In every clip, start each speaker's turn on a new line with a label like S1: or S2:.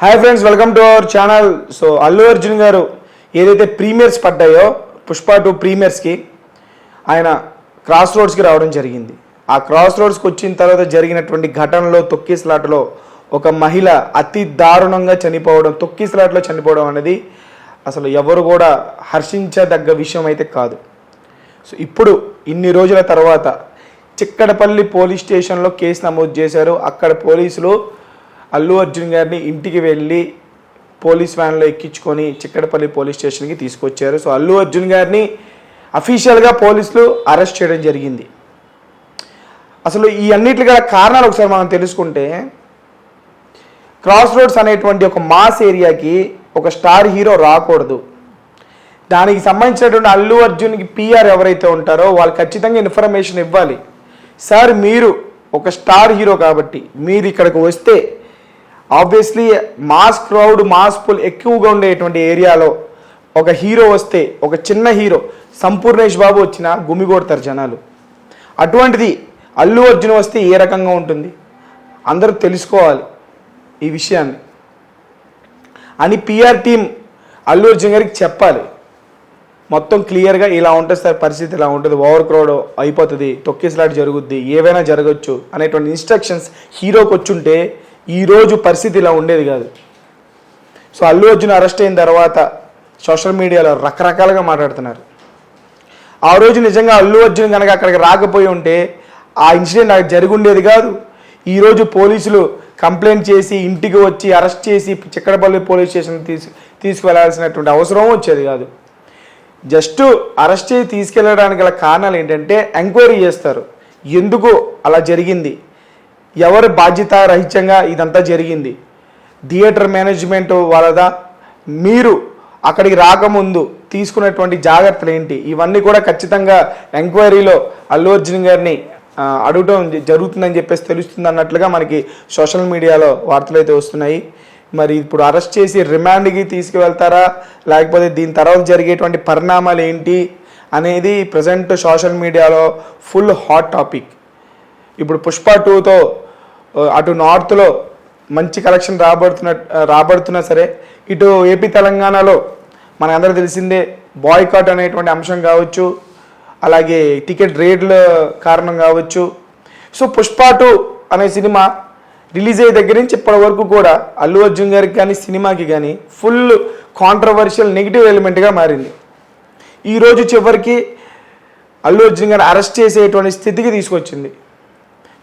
S1: Hi friends, welcome to our channel. So Allu Arjun గారు ఏదైతే premieres పడ్డాయో పుష్ప 2 ప్రీమియర్స్కి ఆయన క్రాస్ రోడ్స్కి రావడం జరిగింది. ఆ క్రాస్ రోడ్స్కి వచ్చిన తర్వాత జరిగినటువంటి ఘటనలో తొక్కిసలాటలో ఒక మహిళ అతి దారుణంగా చనిపోవడం, తొక్కిసలాటలో చనిపోవడం అనేది అసలు ఎవరు కూడా హర్షించదగ్గ విషయం అయితే కాదు. సో ఇప్పుడు ఇన్ని రోజుల తర్వాత చిక్కడపల్లి పోలీస్ స్టేషన్లో కేసు నమోదు చేశారు. అక్కడ పోలీసులు అల్లు అర్జున్ గారిని ఇంటికి వెళ్ళి పోలీస్ వ్యాన్లో ఎక్కించుకొని చిక్కడపల్లి పోలీస్ స్టేషన్కి తీసుకొచ్చారు. సో అల్లు అర్జున్ గారిని అఫీషియల్గా పోలీసులు అరెస్ట్ చేయడం జరిగింది. అసలు ఈ అన్నిటికి గల కారణాలు ఒకసారి మనం తెలుసుకుంటే, క్రాస్ రోడ్స్ అనేటువంటి ఒక మాస్ ఏరియాకి ఒక స్టార్ హీరో రాకూడదు. దానికి సంబంధించినటువంటి అల్లు అర్జున్కి పిఆర్ ఎవరైతే ఉంటారో వాళ్ళు ఖచ్చితంగా ఇన్ఫర్మేషన్ ఇవ్వాలి. సార్, మీరు ఒక స్టార్ హీరో కాబట్టి మీరు ఇక్కడికి వస్తే obviously mass crowd, mass pull ఎక్కువగా ఉండేటువంటి ఏరియాలో ఒక హీరో వస్తే, ఒక చిన్న హీరో సంపూర్ణేష్ బాబు వచ్చినా గుమిగొడతారు జనాలు. అటువంటిది అల్లు అర్జున్ వస్తే ఏ రకంగా ఉంటుంది అందరూ తెలుసుకోవాలి ఈ విషయాన్ని అని పిఆర్ టీం అల్లు అర్జున్ గారికి చెప్పాలి. మొత్తం క్లియర్గా ఇలా ఉంటుంది సార్, పరిస్థితి ఇలా ఉంటుంది, ఓవర్ క్రౌడ్ అయిపోతుంది, తొక్కేసలాట జరుగుద్ది, ఏవైనా జరగచ్చు అనేటువంటి ఇన్స్ట్రక్షన్స్ హీరోకి వచ్చుంటే ఈరోజు పరిస్థితి ఇలా ఉండేది కాదు. సో అల్లు అర్జున్ అరెస్ట్ అయిన తర్వాత సోషల్ మీడియాలో రకరకాలుగా మాట్లాడుతున్నారు. ఆ రోజు నిజంగా అల్లు అర్జున్ కనుక అక్కడికి రాకపోయి ఉంటే ఆ ఇన్సిడెంట్ నాకు జరిగి ఉండేది కాదు. ఈరోజు పోలీసులు కంప్లైంట్ చేసి ఇంటికి వచ్చి అరెస్ట్ చేసి చిక్కడపల్లి పోలీస్ స్టేషన్ తీసుకువెళ్లాల్సినటువంటి అవసరం వచ్చేది కాదు. జస్ట్ అరెస్ట్ చేసి తీసుకెళ్ళడానికి గల కారణాలు ఏంటంటే ఎంక్వైరీ చేస్తారు, ఎందుకు అలా జరిగింది, ఎవరు బాధ్యత రహితంగా ఇదంతా జరిగింది, థియేటర్ మేనేజ్మెంట్ వాళ్ళదా, మీరు అక్కడికి రాకముందు తీసుకున్నటువంటి జాగ్రత్తలు ఏంటి, ఇవన్నీ కూడా ఖచ్చితంగా ఎంక్వైరీలో అల్లు అర్జున్ గారిని అడగటం జరుగుతుందని చెప్పేసి తెలుస్తుంది అన్నట్లుగా మనకి సోషల్ మీడియాలో వార్తలు అయితే వస్తున్నాయి. మరి ఇప్పుడు అరెస్ట్ చేసి రిమాండ్కి తీసుకువెళ్తారా, లేకపోతే దీని తర్వాత జరిగేటువంటి పరిణామాలు ఏంటి అనేది ప్రజెంట్ సోషల్ మీడియాలో ఫుల్ హాట్ టాపిక్. ఇప్పుడు పుష్ప 2తో అటు నార్త్లో మంచి కలెక్షన్ రాబడుతున్నా సరే, ఇటు ఏపీ తెలంగాణలో మనందరూ తెలిసిందే బాయ్కాట్ అనేటువంటి అంశం కావచ్చు, అలాగే టికెట్ రేట్ల కారణం కావచ్చు. సో పుష్ప 2 అనే సినిమా రిలీజ్ అయ్యే దగ్గర నుంచి ఇప్పటి వరకు కూడా అల్లు అర్జున్ గారికి కానీ సినిమాకి కానీ ఫుల్ కాంట్రవర్షియల్ నెగిటివ్ ఎలిమెంట్గా మారింది. ఈరోజు చివరికి అల్లు అర్జున్ గారిని అరెస్ట్ చేసేటువంటి స్థితికి తీసుకొచ్చింది.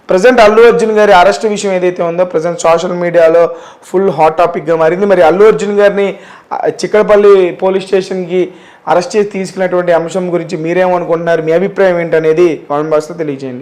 S1: ప్రజెంట్ అల్లు అర్జున్ గారి అరెస్ట్ విషయం ఏదైతే ఉందో ప్రజెంట్ సోషల్ మీడియాలో ఫుల్ హాట్ టాపిక్గా మారింది. మరి అల్లు అర్జున్ గారిని చిక్కడపల్లి పోలీస్ స్టేషన్కి అరెస్ట్ చేసి తీసుకున్నటువంటి అంశం గురించి మీరేమనుకుంటున్నారు, మీ అభిప్రాయం ఏంటనేది కామెంట్ బాక్స్లో తెలియజేయండి.